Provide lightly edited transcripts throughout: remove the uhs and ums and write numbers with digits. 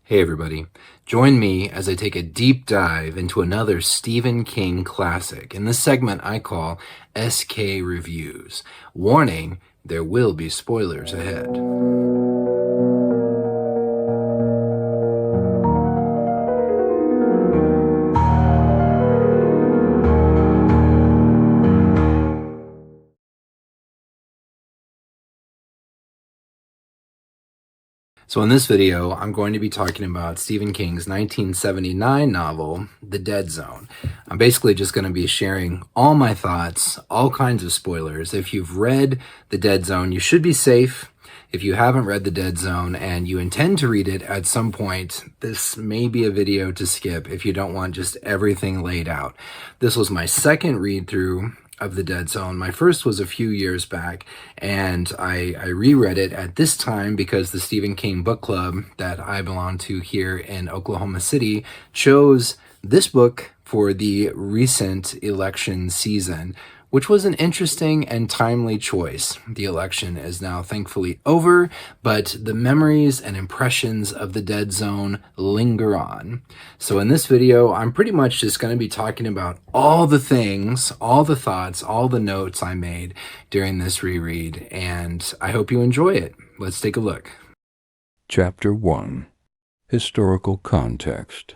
Hey everybody, join me as I take a deep dive into another Stephen King classic. In this segment I call SK Reviews. Warning, there will be spoilers ahead. So in this video, I'm going to be talking about Stephen King's 1979 novel, The Dead Zone. I'm basically just going to be sharing all my thoughts, all kinds of spoilers. If you've read The Dead Zone, you should be safe. If you haven't read The Dead Zone and you intend to read it at some point, this may be a video to skip if you don't want just everything laid out. This was my second read through of The Dead Zone. My first was a few years back, and I reread it at this time because the Stephen King book club that I belong to here in Oklahoma City chose this book for the recent election season, which was an interesting and timely choice. The election is now thankfully over, but the memories and impressions of The Dead Zone linger on. So in this video, I'm pretty much just going to be talking about all the things, all the thoughts, all the notes I made during this reread, and I hope you enjoy it. Let's take a look. Chapter 1. Historical Context.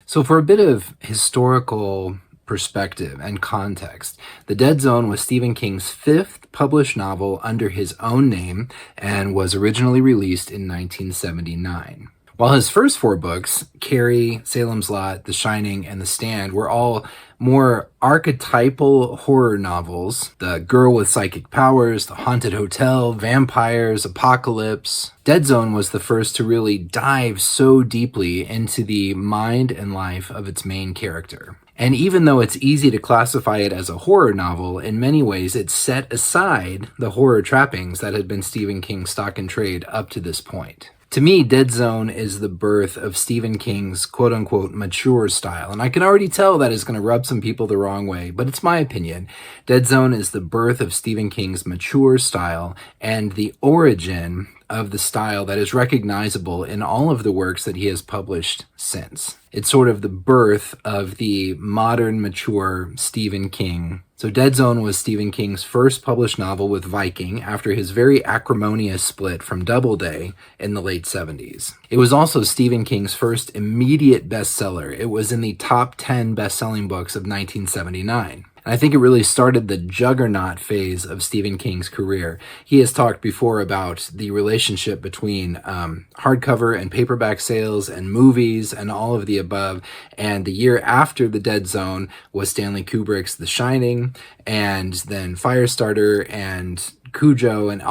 So for a bit of historical perspective and context, The Dead Zone was Stephen King's fifth published novel under his own name and was originally released in 1979. While his first four books, Carrie, Salem's Lot, The Shining, and The Stand, were all more archetypal horror novels, The Girl with Psychic Powers, The Haunted Hotel, Vampires, Apocalypse, Dead Zone was the first to really dive so deeply into the mind and life of its main character. And even though it's easy to classify it as a horror novel, in many ways it set aside the horror trappings that had been Stephen King's stock in trade up to this point. To me, Dead Zone is the birth of Stephen King's quote-unquote mature style, and I can already tell that is going to rub some people the wrong way, but it's my opinion. Dead Zone is the birth of Stephen King's mature style and the origin of the style that is recognizable in all of the works that he has published since. It's sort of the birth of the modern, mature Stephen King. So Dead Zone was Stephen King's first published novel with Viking after his very acrimonious split from Doubleday in the late 70s. It was also Stephen King's first immediate bestseller. It was in the top 10 best-selling books of 1979. And I think it really started the juggernaut phase of Stephen King's career. He has talked before about the relationship between hardcover and paperback sales and movies and all of the above. And the year after The Dead Zone was Stanley Kubrick's The Shining, and then Firestarter and Cujo and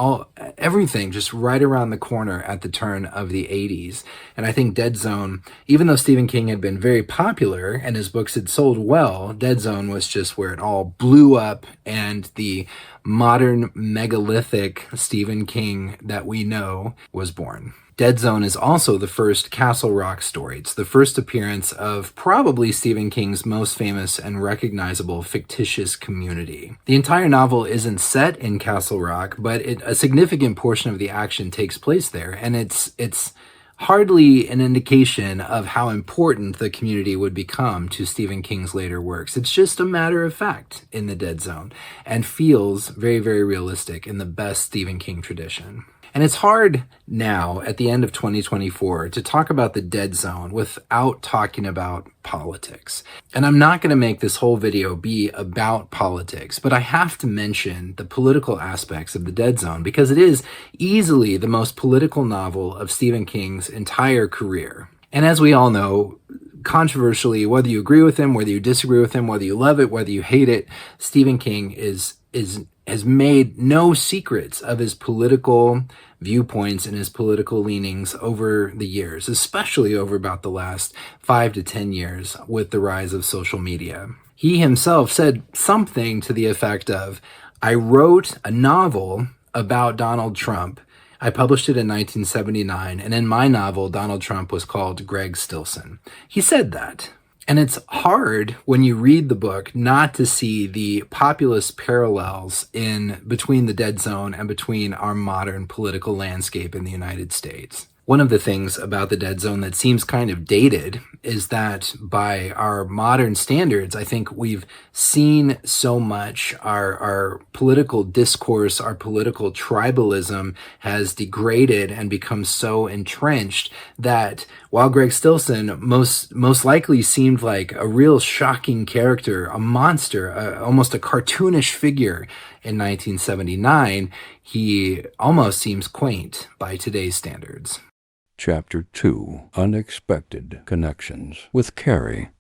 everything just right around the corner at the turn of the 80s. And I think Dead Zone, even though Stephen King had been very popular and his books had sold well, Dead Zone was just where it all blew up and the modern megalithic Stephen King that we know was born. Dead Zone is also the first Castle Rock story. It's the first appearance of probably Stephen King's most famous and recognizable fictitious community. The entire novel isn't set in Castle Rock, but a significant portion of the action takes place there, and it's hardly an indication of how important the community would become to Stephen King's later works. It's just a matter of fact in The Dead Zone and feels very, very realistic in the best Stephen King tradition. And it's hard now, at the end of 2024, to talk about The Dead Zone without talking about politics. And I'm not going to make this whole video be about politics, but I have to mention the political aspects of The Dead Zone because it is easily the most political novel of Stephen King's entire career. And as we all know, controversially, whether you agree with him, whether you disagree with him, whether you love it, whether you hate it, Stephen King has made no secrets of his political viewpoints and his political leanings over the years, especially over about the last 5 to 10 years with the rise of social media. He himself said something to the effect of, I wrote a novel about Donald Trump. I published it in 1979, and in my novel, Donald Trump was called Greg Stilson. He said that. And it's hard when you read the book not to see the populist parallels in between The Dead Zone and between our modern political landscape in the United States. One of the things about the Dead Zone that seems kind of dated is that by our modern standards, I think we've seen so much our political discourse, our political tribalism has degraded and become so entrenched that while Greg Stilson most likely seemed like a real shocking character, a monster, almost a cartoonish figure in 1979, he almost seems quaint by today's standards. Chapter 2. Unexpected Connections with Carrie.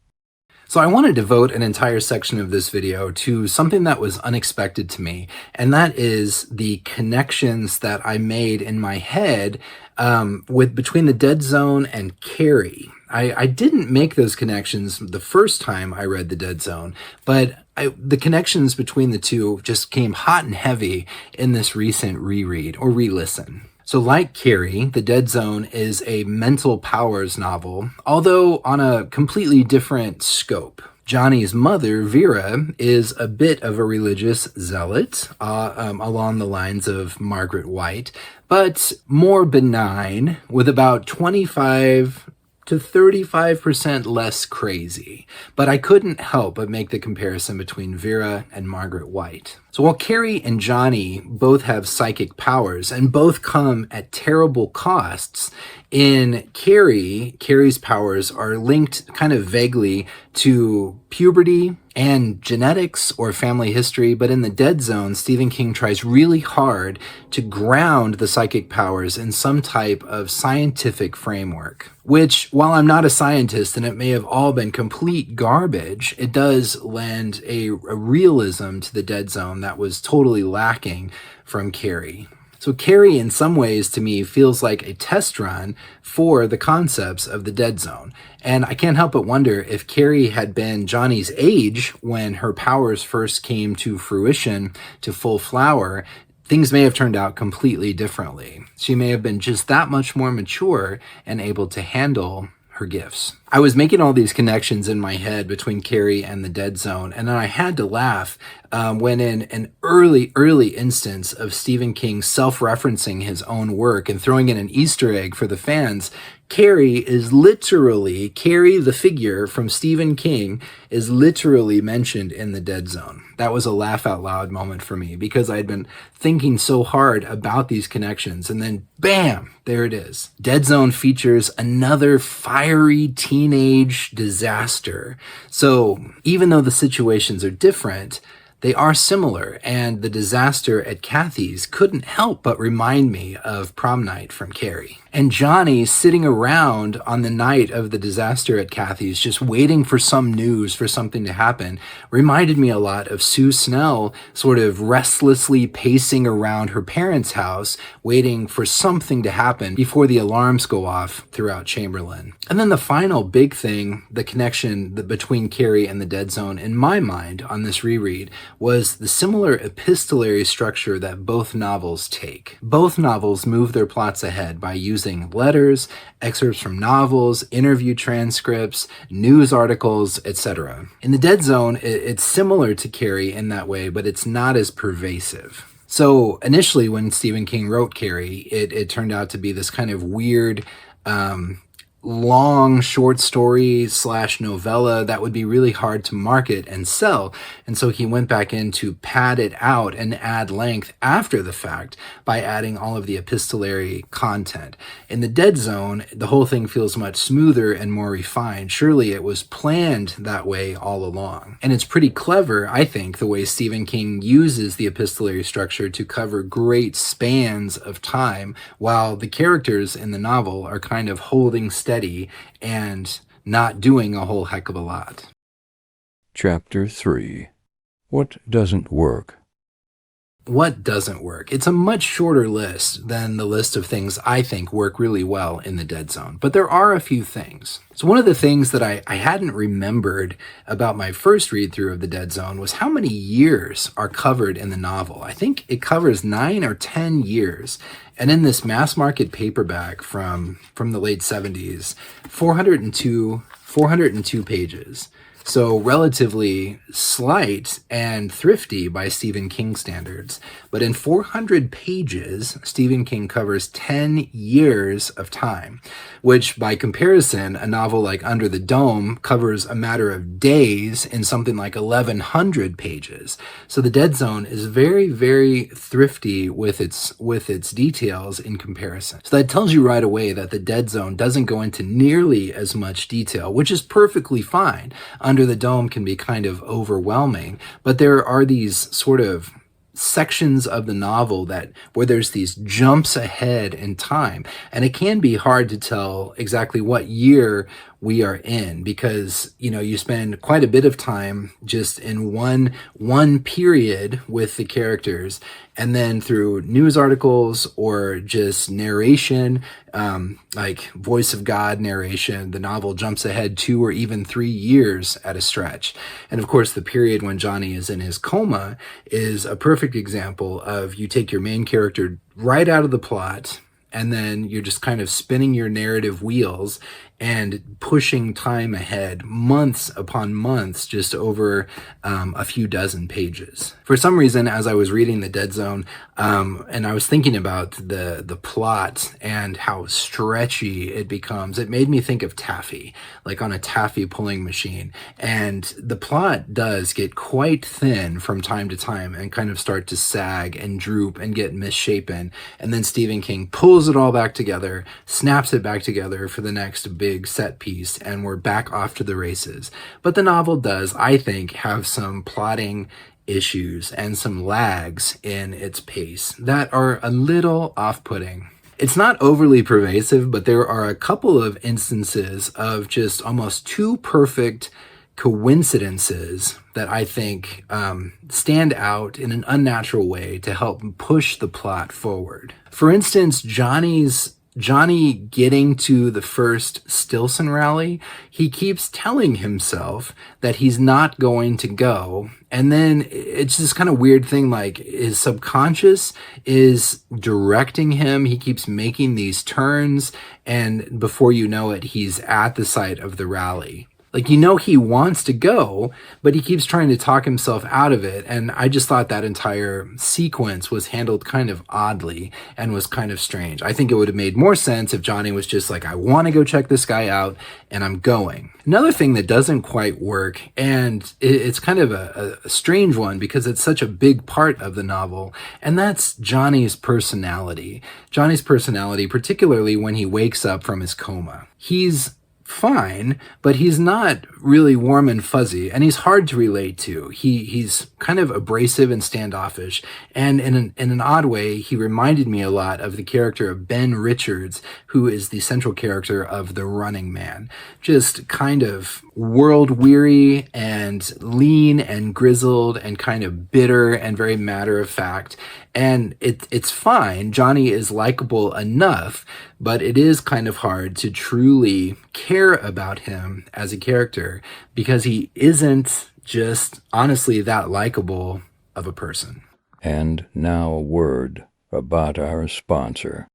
So I want to devote an entire section of this video to something that was unexpected to me, and that is the connections that I made in my head between the Dead Zone and Carrie. I didn't make those connections the first time I read the Dead Zone, but the connections between the two just came hot and heavy in this recent reread or re-listen. So like Carrie, The Dead Zone is a mental powers novel, although on a completely different scope. Johnny's mother, Vera, is a bit of a religious zealot, along the lines of Margaret White, but more benign, with about 25 to 35% less crazy. But I couldn't help but make the comparison between Vera and Margaret White. So while Carrie and Johnny both have psychic powers and both come at terrible costs, in Carrie's powers are linked kind of vaguely to puberty and genetics or family history, but in the Dead Zone, Stephen King tries really hard to ground the psychic powers in some type of scientific framework, which, while I'm not a scientist and it may have all been complete garbage, it does lend a realism to the Dead Zone that was totally lacking from Carrie. So Carrie, in some ways, to me, feels like a test run for the concepts of the Dead Zone. And I can't help but wonder if Carrie had been Johnny's age when her powers first came to fruition, to full flower, things may have turned out completely differently. She may have been just that much more mature and able to handle her gifts. I was making all these connections in my head between Carrie and the Dead Zone, and then I had to laugh when in an early instance of Stephen King self-referencing his own work and throwing in an Easter egg for the fans, Carrie the figure from Stephen King, is literally mentioned in the Dead Zone. That was a laugh out loud moment for me because I'd been thinking so hard about these connections, and then bam, there it is. Dead Zone features another fiery teenage disaster. So even though the situations are different, they are similar, and the disaster at Kathy's couldn't help but remind me of Prom Night from Carrie. And Johnny sitting around on the night of the disaster at Kathy's, just waiting for some news, for something to happen, reminded me a lot of Sue Snell sort of restlessly pacing around her parents' house, waiting for something to happen before the alarms go off throughout Chamberlain. And then the final big thing, the connection between Carrie and the Dead Zone, in my mind, on this reread, was the similar epistolary structure that both novels take. Both novels move their plots ahead by using letters, excerpts from novels, interview transcripts, news articles, etc. In the Dead Zone, it's similar to Carrie in that way, but it's not as pervasive. So initially when Stephen King wrote Carrie, it turned out to be this kind of weird, long short story / novella that would be really hard to market and sell. And so he went back in to pad it out and add length after the fact by adding all of the epistolary content. In the Dead Zone, the whole thing feels much smoother and more refined. Surely it was planned that way all along. And it's pretty clever, I think, the way Stephen King uses the epistolary structure to cover great spans of time, while the characters in the novel are kind of holding steady and not doing a whole heck of a lot. Chapter 3. What doesn't work? What doesn't work? It's a much shorter list than the list of things I think work really well in the Dead Zone, but there are a few things. So one of the things that I hadn't remembered about my first read through of the Dead Zone was how many years are covered in the novel. I think it covers 9 or 10 years. And in this mass market paperback from the late 70s, 402 pages. So relatively slight and thrifty by Stephen King standards. But in 400 pages, Stephen King covers 10 years of time, which by comparison, a novel like Under the Dome covers a matter of days in something like 1100 pages. So the Dead Zone is very, very thrifty with its details in comparison. So that tells you right away that the Dead Zone doesn't go into nearly as much detail, which is perfectly fine. Under the Dome can be kind of overwhelming, but there are these sort of sections of the novel where there's these jumps ahead in time, and it can be hard to tell exactly what year we are in, because you spend quite a bit of time just in one period with the characters, and then through news articles or just narration, like voice of God narration, the novel jumps ahead 2 or even 3 years at a stretch. And of course, the period when Johnny is in his coma is a perfect example of, you take your main character right out of the plot, and then you're just kind of spinning your narrative wheels and pushing time ahead months upon months, just over a few dozen pages. For some reason, as I was reading The Dead Zone, and I was thinking about the plot and how stretchy it becomes, it made me think of taffy, like on a taffy pulling machine. And the plot does get quite thin from time to time and kind of start to sag and droop and get misshapen. And then Stephen King pulls it all back together, snaps it back together for the next big set piece, and we're back off to the races. But the novel does, I think, have some plotting issues and some lags in its pace that are a little off-putting. It's not overly pervasive, but there are a couple of instances of just almost too perfect coincidences that I think stand out in an unnatural way to help push the plot forward. For instance, Johnny getting to the first Stilson rally, he keeps telling himself that he's not going to go. And then it's this kind of weird thing, like his subconscious is directing him. He keeps making these turns, and before you know it, he's at the site of the rally. Like, he wants to go, but he keeps trying to talk himself out of it. And I just thought that entire sequence was handled kind of oddly and was kind of strange. I think it would have made more sense if Johnny was just like, I want to go check this guy out, and I'm going. Another thing that doesn't quite work, and it's kind of a strange one because it's such a big part of the novel, and that's Johnny's personality. Johnny's personality, particularly when he wakes up from his coma. He's fine, but he's not really warm and fuzzy, and he's hard to relate to. He's kind of abrasive and standoffish, and in an odd way, he reminded me a lot of the character of Ben Richards, who is the central character of The Running Man. Just kind of world-weary and lean and grizzled and kind of bitter and very matter-of-fact. And it's fine. Johnny is likable enough, but it is kind of hard to truly care about him as a character because he isn't just honestly that likable of a person. And now a word about our sponsor.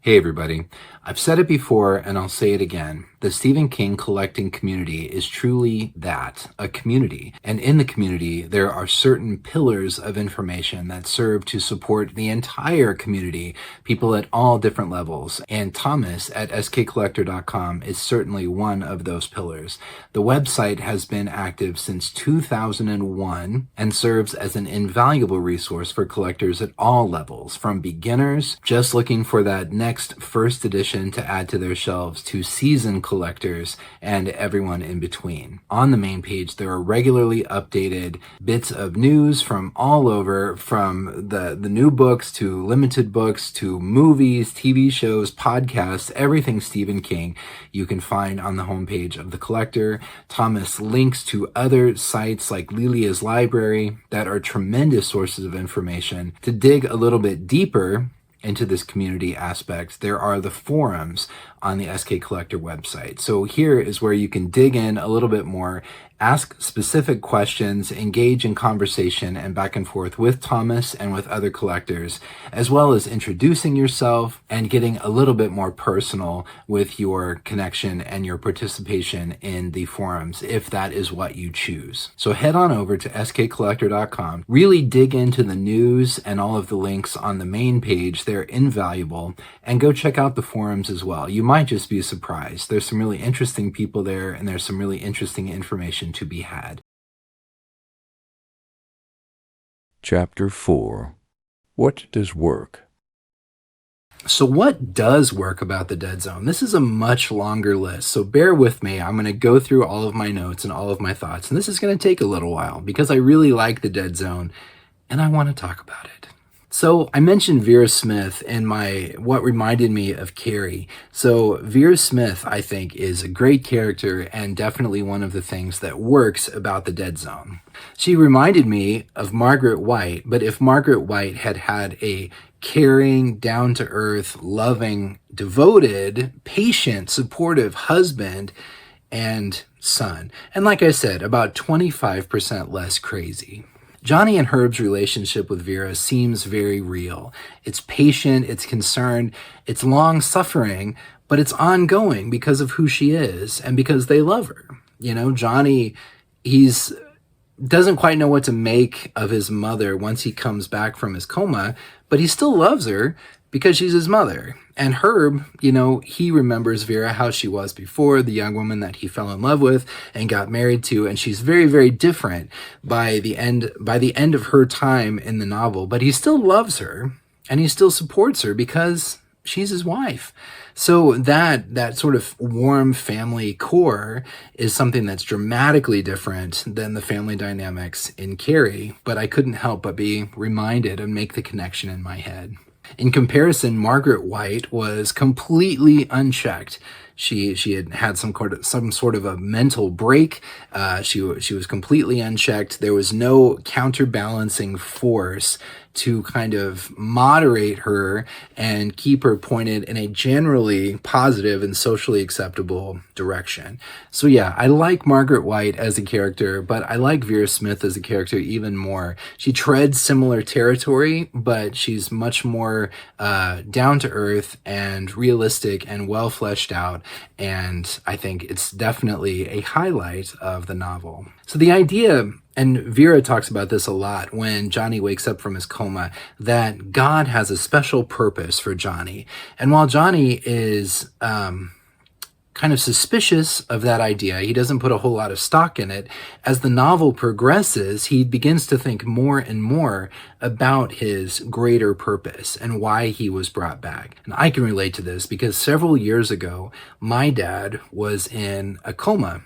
Hey everybody, I've said it before and I'll say it again. The Stephen King collecting community is truly that, a community. And in the community, there are certain pillars of information that serve to support the entire community, people at all different levels. And Thomas at skcollector.com is certainly one of those pillars. The website has been active since 2001 and serves as an invaluable resource for collectors at all levels, from beginners just looking for that next first edition to add to their shelves, to seasoned collectors and everyone in between. On the main page, there are regularly updated bits of news from all over, from the new books to limited books to movies, TV shows, podcasts, everything Stephen King you can find on the homepage of The Collector. Thomas links to other sites like Lilia's Library that are tremendous sources of information. To dig a little bit deeper into this community aspect, there are the forums on the SK Collector website. So here is where you can dig in a little bit more, ask specific questions, engage in conversation and back and forth with Thomas and with other collectors, as well as introducing yourself and getting a little bit more personal with your connection and your participation in the forums, if that is what you choose. So head on over to skcollector.com, really dig into the news and all of the links on the main page. They're invaluable. And go check out the forums as well. You might just be surprised. There's some really interesting people there, and there's some really interesting information to be had. Chapter 4. What does work? So what does work about the Dead Zone? This is a much longer list, so bear with me. I'm going to go through all of my notes and all of my thoughts, and this is going to take a little while because I really like the Dead Zone, and I want to talk about it. So I mentioned Vera Smith in my what reminded me of Carrie. So Vera Smith, I think, is a great character and definitely one of the things that works about the Dead Zone. She reminded me of Margaret White, but if Margaret White had had a caring, down-to-earth, loving, devoted, patient, supportive husband and son. And like I said, about 25% less crazy. Johnny and Herb's relationship with Vera seems very real. It's patient, it's concerned, it's long-suffering, but it's ongoing because of who she is and because they love her. You know, Johnny, doesn't quite know what to make of his mother once he comes back from his coma, but he still loves her because she's his mother. And Herb, you know, he remembers Vera how she was before, the young woman that he fell in love with and got married to, and she's very, very different by the end of her time in the novel, but he still loves her and he still supports her because she's his wife. So that sort of warm family core is something that's dramatically different than the family dynamics in Carrie, but I couldn't help but be reminded and make the connection in my head. In comparison, Margaret White was completely unchecked. She had some sort of a mental break. She was completely unchecked. There was no counterbalancing force to kind of moderate her and keep her pointed in a generally positive and socially acceptable direction. So yeah, I like Margaret White as a character, but I like Vera Smith as a character even more. She treads similar territory, but she's much more down to earth and realistic and well fleshed out. And I think it's definitely a highlight of the novel. So the idea, and Vera talks about this a lot when Johnny wakes up from his coma, that God has a special purpose for Johnny. And while Johnny is kind of suspicious of that idea, he doesn't put a whole lot of stock in it, as the novel progresses, he begins to think more and more about his greater purpose and why he was brought back. And I can relate to this because several years ago, my dad was in a coma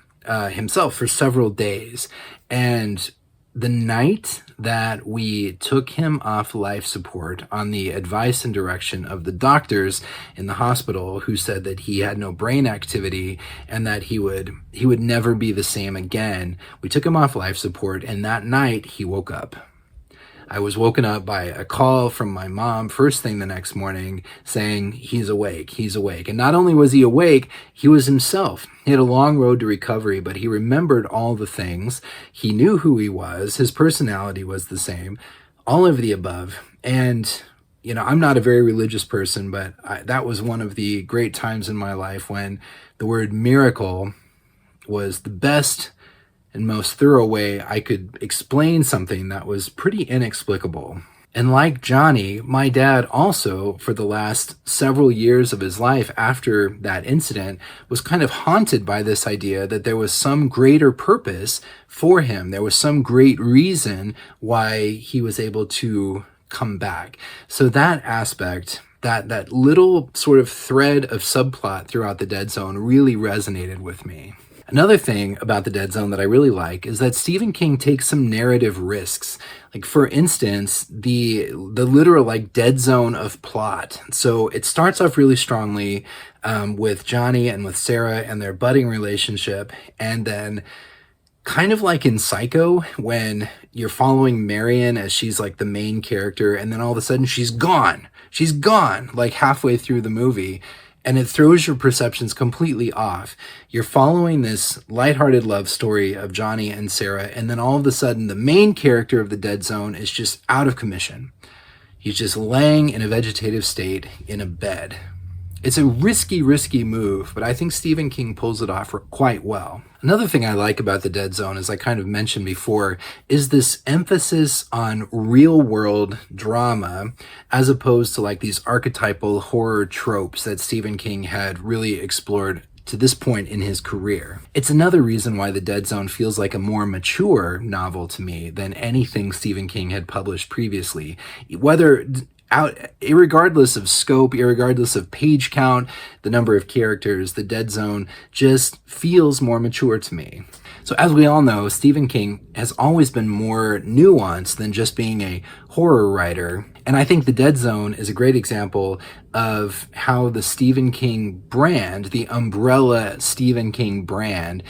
himself for several days. And the night that we took him off life support on the advice and direction of the doctors in the hospital, who said that he had no brain activity and that he would never be the same again, we took him off life support, and that night he woke up. I was woken up by a call from my mom first thing the next morning saying, he's awake, he's awake. And not only was he awake, he was himself. He had a long road to recovery, but he remembered all the things. He knew who he was. His personality was the same, all of the above. And, you know, I'm not a very religious person, but that was one of the great times in my life when the word miracle was the best and most thorough way I could explain something that was pretty inexplicable. And like Johnny, my dad also, for the last several years of his life after that incident, was kind of haunted by this idea that there was some greater purpose for him. There was some great reason why he was able to come back. So that aspect, that little sort of thread of subplot throughout the Dead Zone really resonated with me. Another thing about the Dead Zone that I really like is that Stephen King takes some narrative risks. Like, for instance, the literal dead zone of plot. So it starts off really strongly with Johnny and with Sarah and their budding relationship, and then kind of like in Psycho, when you're following Marion as she's like the main character, and then all of a sudden she's gone, like halfway through the movie. and it throws your perceptions completely off. You're following this lighthearted love story of Johnny and Sarah, and then all of a sudden the main character of the Dead Zone is just out of commission. He's just laying in a vegetative state in a bed. It's a risky move, but I think Stephen King pulls it off quite well. Another thing I like about The Dead Zone, as I kind of mentioned before, is this emphasis on real-world drama as opposed to like these archetypal horror tropes that Stephen King had really explored to this point in his career. It's another reason why The Dead Zone feels like a more mature novel to me than anything Stephen King had published previously. Irregardless of scope, irregardless of page count, the number of characters, The Dead Zone just feels more mature to me. So as we all know, Stephen King has always been more nuanced than just being a horror writer. And I think The Dead Zone is a great example of how the Stephen King brand, the umbrella Stephen King brand,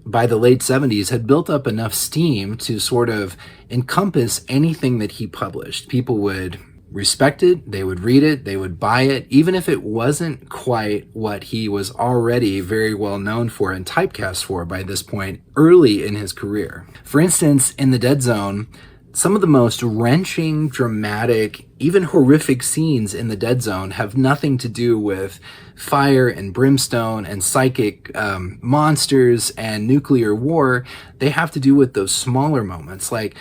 by the late 70s had built up enough steam to sort of encompass anything that he published. People would respect it, they would read it, they would buy it, even if it wasn't quite what he was already very well known for and typecast for by this point early in his career. For instance, in The Dead Zone, some of the most wrenching, dramatic, even horrific scenes in The Dead Zone have nothing to do with fire and brimstone and psychic monsters and nuclear war. They have to do with those smaller moments, like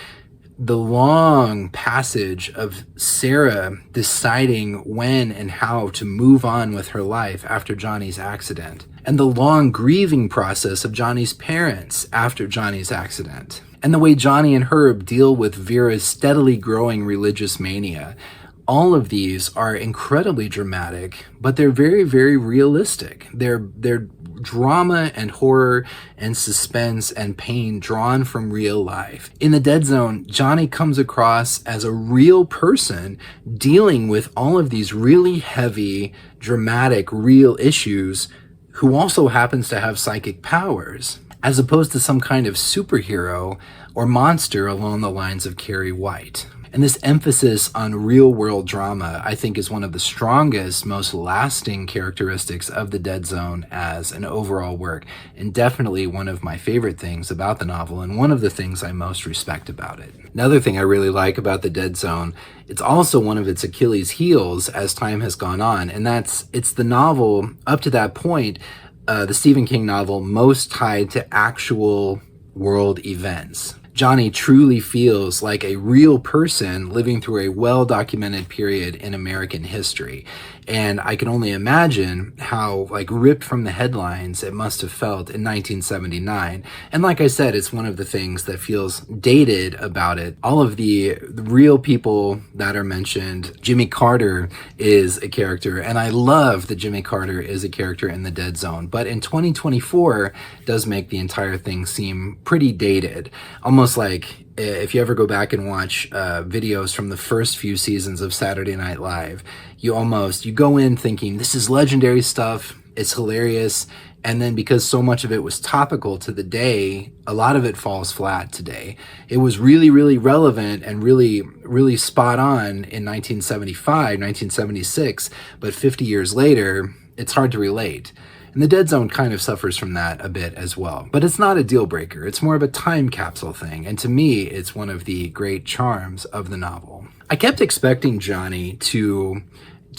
the long passage of Sarah deciding when and how to move on with her life after Johnny's accident, and the long grieving process of Johnny's parents after Johnny's accident, and the way Johnny and Herb deal with Vera's steadily growing religious mania. All of these are incredibly dramatic, but they're very, very realistic. They're drama and horror and suspense and pain drawn from real life. In The Dead Zone, Johnny comes across as a real person dealing with all of these really heavy, dramatic, real issues, who also happens to have psychic powers, as opposed to some kind of superhero or monster along the lines of Carrie White. And this emphasis on real-world drama, I think, is one of the strongest, most lasting characteristics of The Dead Zone as an overall work, and definitely one of my favorite things about the novel, and one of the things I most respect about it. Another thing I really like about The Dead Zone, it's also one of its Achilles' heels as time has gone on, and it's the novel, up to that point, the Stephen King novel, most tied to actual world events. Johnny truly feels like a real person living through a well-documented period in American history. And I can only imagine how ripped from the headlines it must have felt in 1979. And like I said, it's one of the things that feels dated about it. All of the real people that are mentioned, Jimmy Carter is a character, and I love that Jimmy Carter is a character in The Dead Zone. But in 2024 does make the entire thing seem pretty dated. Almost like if you ever go back and watch videos from the first few seasons of Saturday Night Live, you go in thinking this is legendary stuff, it's hilarious, and then because so much of it was topical to the day, a lot of it falls flat today. It was really, really relevant and really, really spot on in 1975, 1976, but 50 years later, it's hard to relate. And The Dead Zone kind of suffers from that a bit as well. But it's not a deal breaker. It's more of a time capsule thing. And to me, it's one of the great charms of the novel. I kept expecting Johnny to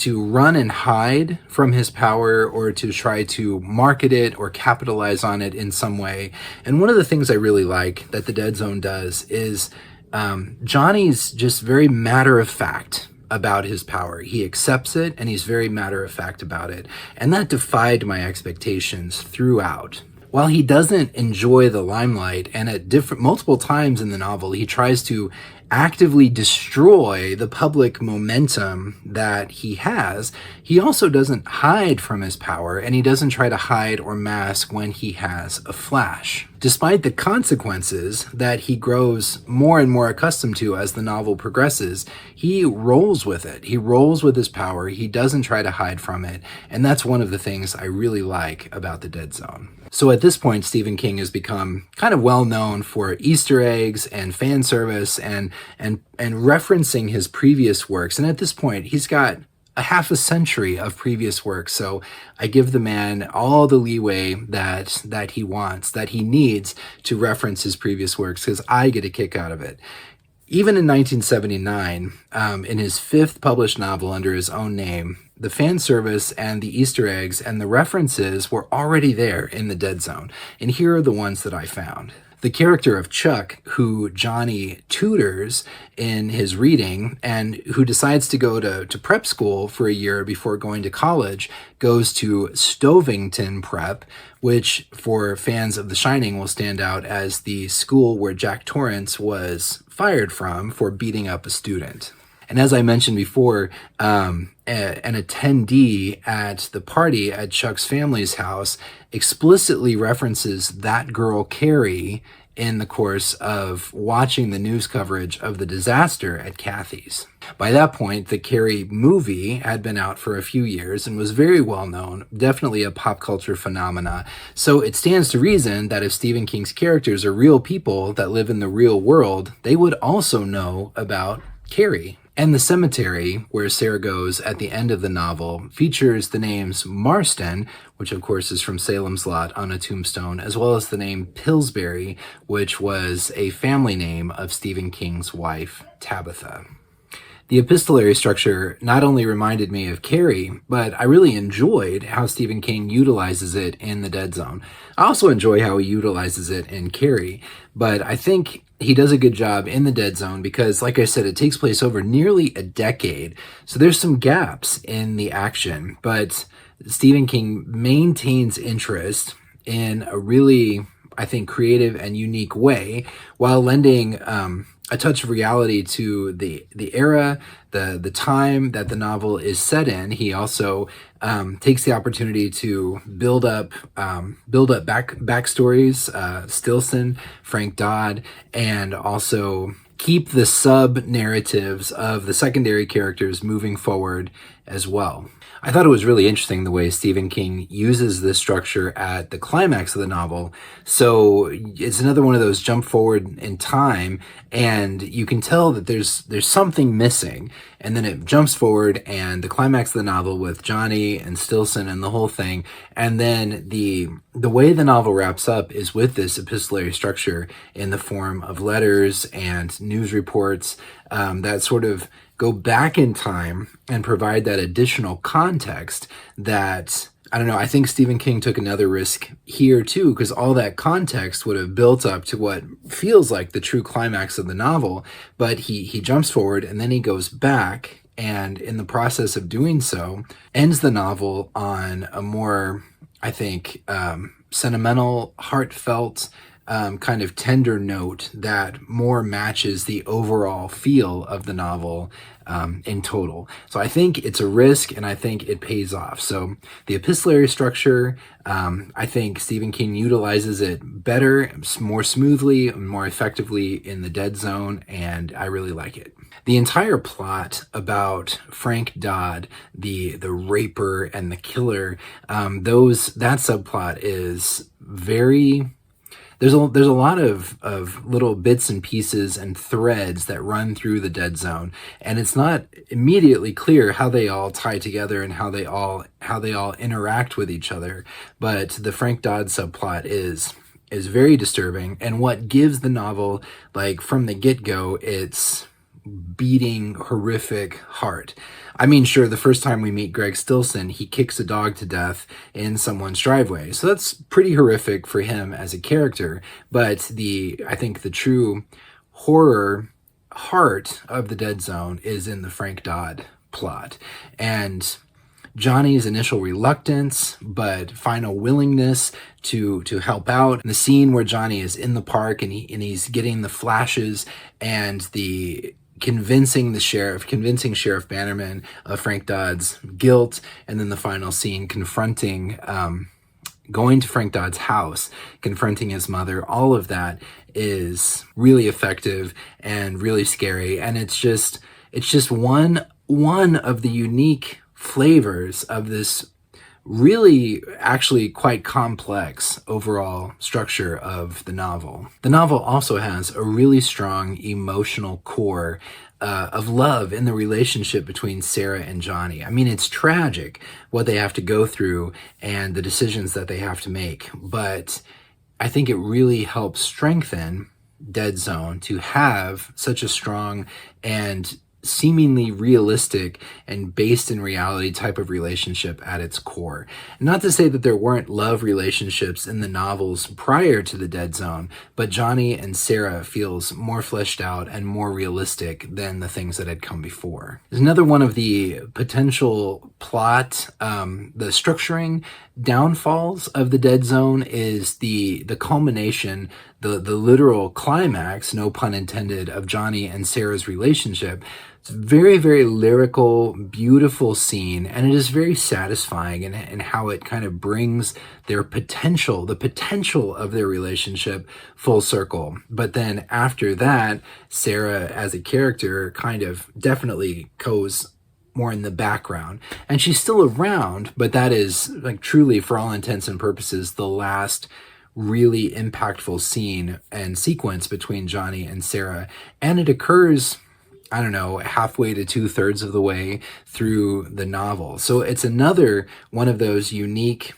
run and hide from his power, or to try to market it or capitalize on it in some way. And one of the things I really like that The Dead Zone does is Johnny's just very matter of fact about his power. He accepts it, and he's very matter of fact about it. And that defied my expectations throughout. While he doesn't enjoy the limelight, and at multiple times in the novel, he tries to actively destroy the public momentum that he has, he also doesn't hide from his power, and he doesn't try to hide or mask when he has a flash. Despite the consequences that he grows more and more accustomed to as the novel progresses, he rolls with it. He rolls with his power. He doesn't try to hide from it. And that's one of the things I really like about The Dead Zone. So at this point, Stephen King has become kind of well known for Easter eggs and fan service and referencing his previous works. And at this point, he's got a half a century of previous work. So I give the man all the leeway that he wants, that he needs to reference his previous works, because I get a kick out of it. Even in 1979, in his fifth published novel under his own name, the fan service and the Easter eggs and the references were already there in the Dead Zone. And here are the ones that I found. The character of Chuck, who Johnny tutors in his reading and who decides to go to prep school for a year before going to college, goes to Stovington Prep, which for fans of The Shining will stand out as the school where Jack Torrance was fired from for beating up a student. And as I mentioned before, an attendee at the party at Chuck's family's house explicitly references that girl Carrie in the course of watching the news coverage of the disaster at Kathy's. By that point, the Carrie movie had been out for a few years and was very well known, definitely a pop culture phenomena. So it stands to reason that if Stephen King's characters are real people that live in the real world, they would also know about Carrie. And the cemetery where Sarah goes at the end of the novel features the names Marston, which of course is from Salem's Lot on a tombstone, as well as the name Pillsbury, which was a family name of Stephen King's wife, Tabitha. The epistolary structure not only reminded me of Carrie, but I really enjoyed how Stephen King utilizes it in The Dead Zone. I also enjoy how he utilizes it in Carrie, but I think he does a good job in The Dead Zone because, like I said, it takes place over nearly a decade. So there's some gaps in the action, but Stephen King maintains interest in a really, I think, creative and unique way while lending a touch of reality to the era, the time that the novel is set in. He also takes the opportunity to build up backstories, Stilson, Frank Dodd, and also keep the sub narratives of the secondary characters moving forward as well. I thought it was really interesting the way Stephen King uses this structure at the climax of the novel. So it's another one of those jump forward in time, and you can tell that there's something missing. And then it jumps forward, and the climax of the novel with Johnny and Stilson and the whole thing. And then the way the novel wraps up is with this epistolary structure in the form of letters and news reports that sort of go back in time and provide that additional context that, I don't know, I think Stephen King took another risk here too, because all that context would have built up to what feels like the true climax of the novel, but he jumps forward and then he goes back, and in the process of doing so, ends the novel on a more, I think, sentimental, heartfelt, kind of tender note that more matches the overall feel of the novel in total. So I think it's a risk, and I think it pays off. So the epistolary structure, I think Stephen King utilizes it better, more smoothly, more effectively in The Dead Zone, and I really like it. The entire plot about Frank Dodd, the raper and the killer, that subplot is very... There's a lot of little bits and pieces and threads that run through The Dead Zone, and it's not immediately clear how they all tie together and how they all interact with each other. But the Frank Dodd subplot is very disturbing, and what gives the novel, like from the get-go, its beating, horrific heart. I mean, sure, the first time we meet Greg Stilson, he kicks a dog to death in someone's driveway. So that's pretty horrific for him as a character. But I think the true horror heart of The Dead Zone is in the Frank Dodd plot. And Johnny's initial reluctance, but final willingness to help out. And the scene where Johnny is in the park and he's getting the flashes and the convincing Sheriff Bannerman of Frank Dodd's guilt, and then the final scene confronting, going to Frank Dodd's house, confronting his mother. All of that is really effective and really scary, and it's just one of the unique flavors of this really actually quite complex overall structure of the novel. The novel also has a really strong emotional core of love in the relationship between Sarah and Johnny. I mean, it's tragic what they have to go through and the decisions that they have to make, but I think it really helps strengthen Dead Zone to have such a strong and seemingly realistic and based in reality type of relationship at its core. Not to say that there weren't love relationships in the novels prior to the Dead Zone, but Johnny and Sarah feels more fleshed out and more realistic than the things that had come before. There's another one of the potential plot, the structuring downfalls of the Dead Zone is the culmination, the literal climax, no pun intended, of Johnny and Sarah's relationship. It's a very, very lyrical, beautiful scene, and it is very satisfying in how it kind of brings their potential, the potential of their relationship, full circle. But then after that, Sarah as a character kind of definitely goes more in the background, and she's still around, but that is like truly, for all intents and purposes, the last really impactful scene and sequence between Johnny and Sarah. And it occurs, I don't know, halfway to 2/3 of the way through the novel. So it's another one of those unique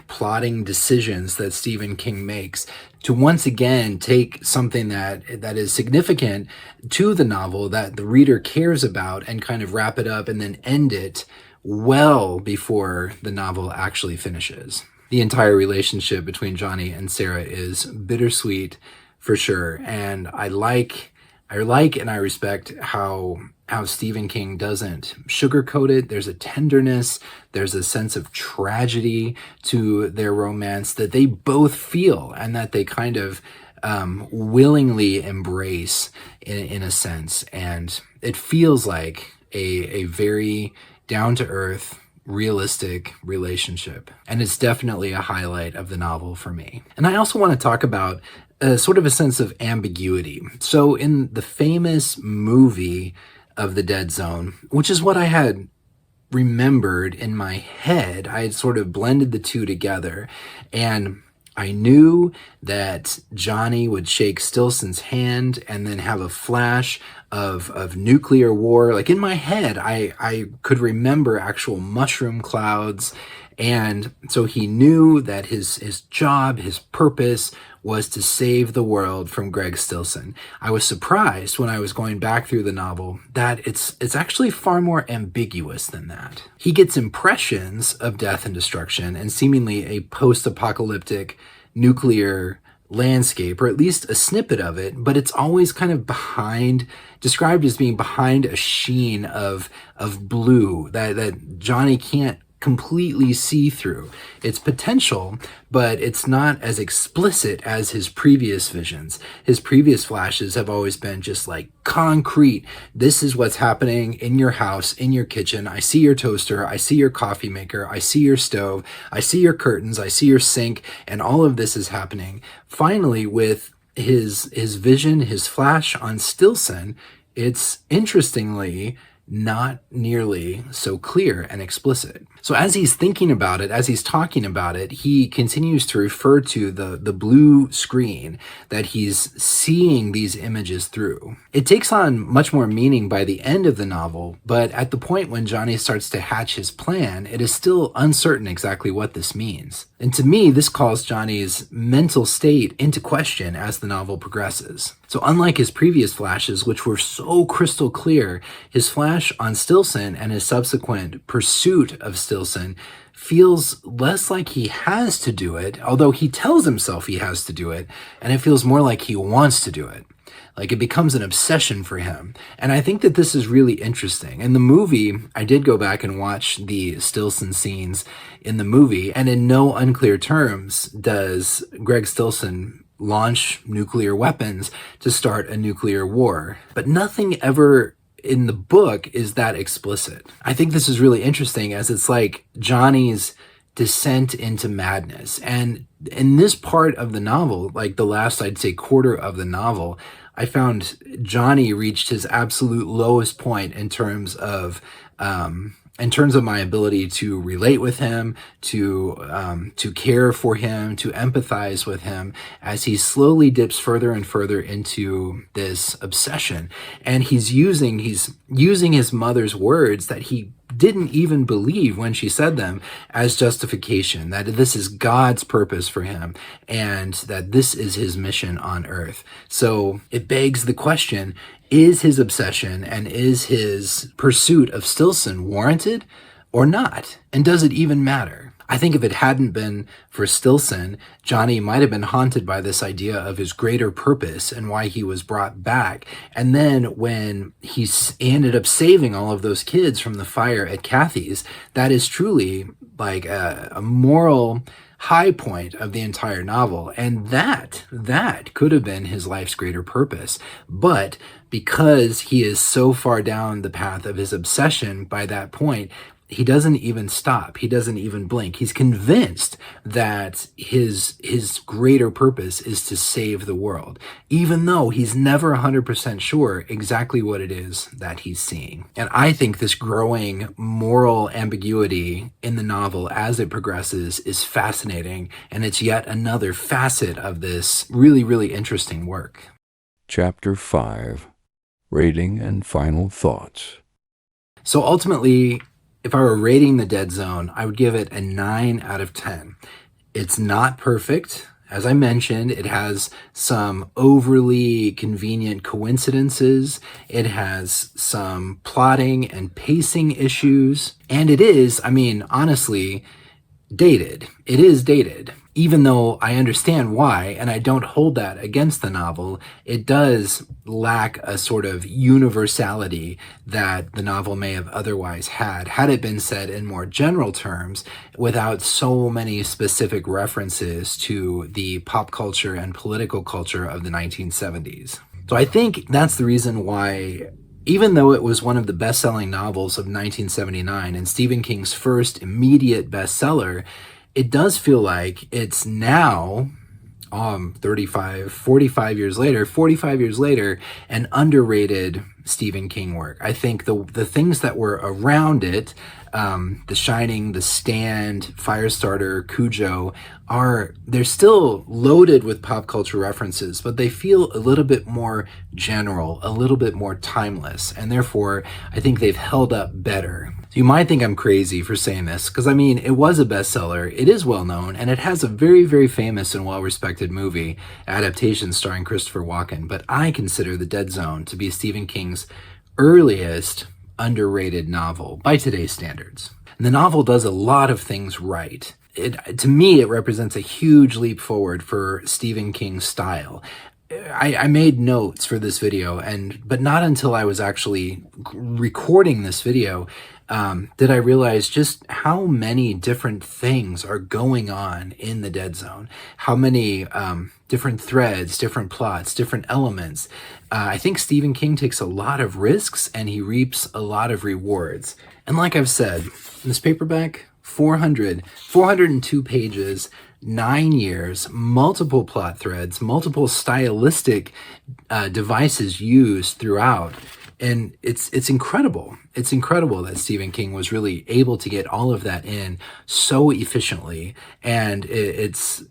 plotting decisions that Stephen King makes to once again take something that is significant to the novel that the reader cares about and kind of wrap it up and then end it well before the novel actually finishes. The entire relationship between Johnny and Sarah is bittersweet for sure, and I like and I respect how Stephen King doesn't sugarcoat it. There's a tenderness, there's a sense of tragedy to their romance that they both feel and that they kind of willingly embrace in a sense. And it feels like a very down-to-earth, realistic relationship. And it's definitely a highlight of the novel for me. And I also want to talk about sort of a sense of ambiguity. So in the famous movie of the Dead Zone, which is what I had remembered in my head, I had sort of blended the two together, and I knew that Johnny would shake Stilson's hand and then have a flash of nuclear war. Like in my head, I could remember actual mushroom clouds. And so he knew that his job, his purpose was to save the world from Greg Stilson. I was surprised when I was going back through the novel that it's actually far more ambiguous than that. He gets impressions of death and destruction and seemingly a post-apocalyptic nuclear landscape, or at least a snippet of it, but it's always kind of described as being behind a sheen of blue that Johnny can't completely see through. It's potential, but it's not as explicit as his previous visions. His previous flashes have always been just like concrete. This is what's happening in your house, in your kitchen. I see your toaster. I see your coffee maker. I see your stove. I see your curtains. I see your sink. And all of this is happening. Finally, with his vision, his flash on Stilson, it's interestingly not nearly so clear and explicit. So as he's thinking about it, as he's talking about it, he continues to refer to the blue screen that he's seeing these images through. It takes on much more meaning by the end of the novel, but at the point when Johnny starts to hatch his plan, it is still uncertain exactly what this means. And to me, this calls Johnny's mental state into question as the novel progresses. So unlike his previous flashes, which were so crystal clear, his flash on Stilson and his subsequent pursuit of Stilson feels less like he has to do it, although he tells himself he has to do it, and it feels more like he wants to do it. Like it becomes an obsession for him. And I think that this is really interesting. In the movie, I did go back and watch the Stilson scenes in the movie, and in no unclear terms does Greg Stilson launch nuclear weapons to start a nuclear war. But nothing ever in the book is that explicit. I think this is really interesting as it's like Johnny's descent into madness. And in this part of the novel, like the last, I'd say, quarter of the novel, I found Johnny reached his absolute lowest point in terms of in terms of my ability to relate with him, to care for him, to empathize with him as he slowly dips further and further into this obsession. And he's using his mother's words that he didn't even believe when she said them as justification, that this is God's purpose for him and that this is his mission on earth. So it begs the question, is his obsession and is his pursuit of Stillson warranted or not? And does it even matter? I think if it hadn't been for Stillson, Johnny might have been haunted by this idea of his greater purpose and why he was brought back. And then when he ended up saving all of those kids from the fire at Kathy's, that is truly like a moral high point of the entire novel. And that could have been his life's greater purpose. But because he is so far down the path of his obsession by that point, he doesn't even stop. He doesn't even blink. He's convinced that his greater purpose is to save the world, even though he's never 100% sure exactly what it is that he's seeing. And I think this growing moral ambiguity in the novel as it progresses is fascinating, and it's yet another facet of this really, really interesting work. Chapter 5. Rating and Final Thoughts. So ultimately, if I were rating The Dead Zone, I would give it a 9 out of 10. It's not perfect. As I mentioned, it has some overly convenient coincidences. It has some plotting and pacing issues. And it is, honestly, dated. It is dated. Even though I understand why, and I don't hold that against the novel, it does lack a sort of universality that the novel may have otherwise had it been said in more general terms, without so many specific references to the pop culture and political culture of the 1970s. So I think that's the reason why, even though it was one of the best-selling novels of 1979 and Stephen King's first immediate bestseller, it does feel like it's now 45 years later, an underrated Stephen King work. I think the things that were around it, The Shining, The Stand, Firestarter, Cujo, they're still loaded with pop culture references, but they feel a little bit more general, a little bit more timeless, and therefore I think they've held up better. You might think I'm crazy for saying this, because it was a bestseller, it is well known, and it has a very, very famous and well-respected movie adaptation starring Christopher Walken, but I consider The Dead Zone to be Stephen King's earliest underrated novel by today's standards. And the novel does a lot of things right. To me, it represents a huge leap forward for Stephen King's style. I made notes for this video, but not until I was actually recording this video did I realize just how many different things are going on in the Dead Zone, how many different threads, different plots, different elements. I think Stephen King takes a lot of risks and he reaps a lot of rewards. And like I've said, in this paperback, 402 pages, 9 years, multiple plot threads, multiple stylistic devices used throughout. And it's incredible. It's incredible that Stephen King was really able to get all of that in so efficiently. And it's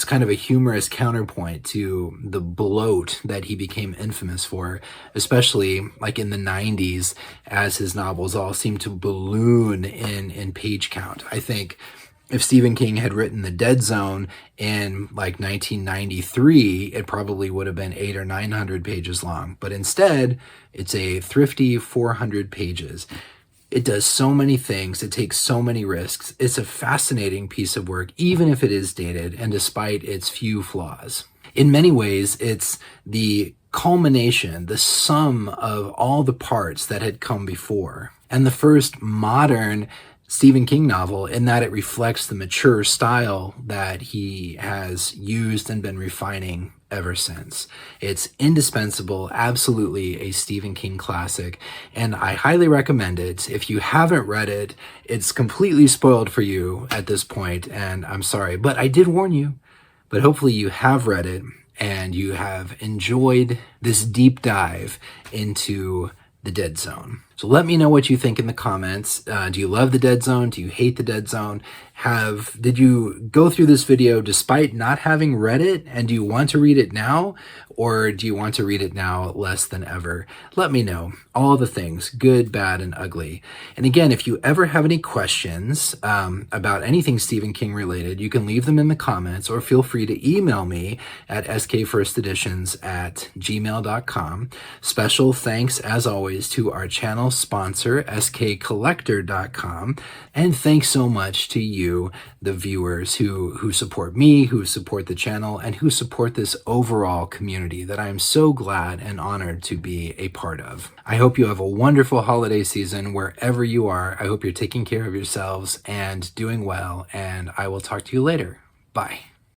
kind of a humorous counterpoint to the bloat that he became infamous for, especially like in the 90s, as his novels all seemed to balloon in page count. I think if Stephen King had written The Dead Zone in like 1993, it probably would have been 800 or 900 pages long. But instead, it's a thrifty 400 pages. It does so many things. It takes so many risks. It's a fascinating piece of work, even if it is dated and despite its few flaws. In many ways, it's the culmination, the sum of all the parts that had come before. And the first modern Stephen King novel in that it reflects the mature style that he has used and been refining ever since. It's indispensable, absolutely a Stephen King classic, and I highly recommend it. If you haven't read it, it's completely spoiled for you at this point, and I'm sorry, but I did warn you. But hopefully you have read it and you have enjoyed this deep dive into The Dead Zone. So let me know what you think in the comments. Do you love the Dead Zone? Do you hate the Dead Zone? Did you go through this video despite not having read it? And do you want to read it now? Or do you want to read it now less than ever? Let me know. All the things, good, bad, and ugly. And again, if you ever have any questions about anything Stephen King related, you can leave them in the comments or feel free to email me at skfirsteditions@gmail.com. Special thanks, as always, to our channel sponsor, skcollector.com. And thanks so much to you, the viewers who support me, who support the channel, and who support this overall community that I am so glad and honored to be a part of. I hope you have a wonderful holiday season wherever you are. I hope you're taking care of yourselves and doing well, and I will talk to you later. Bye.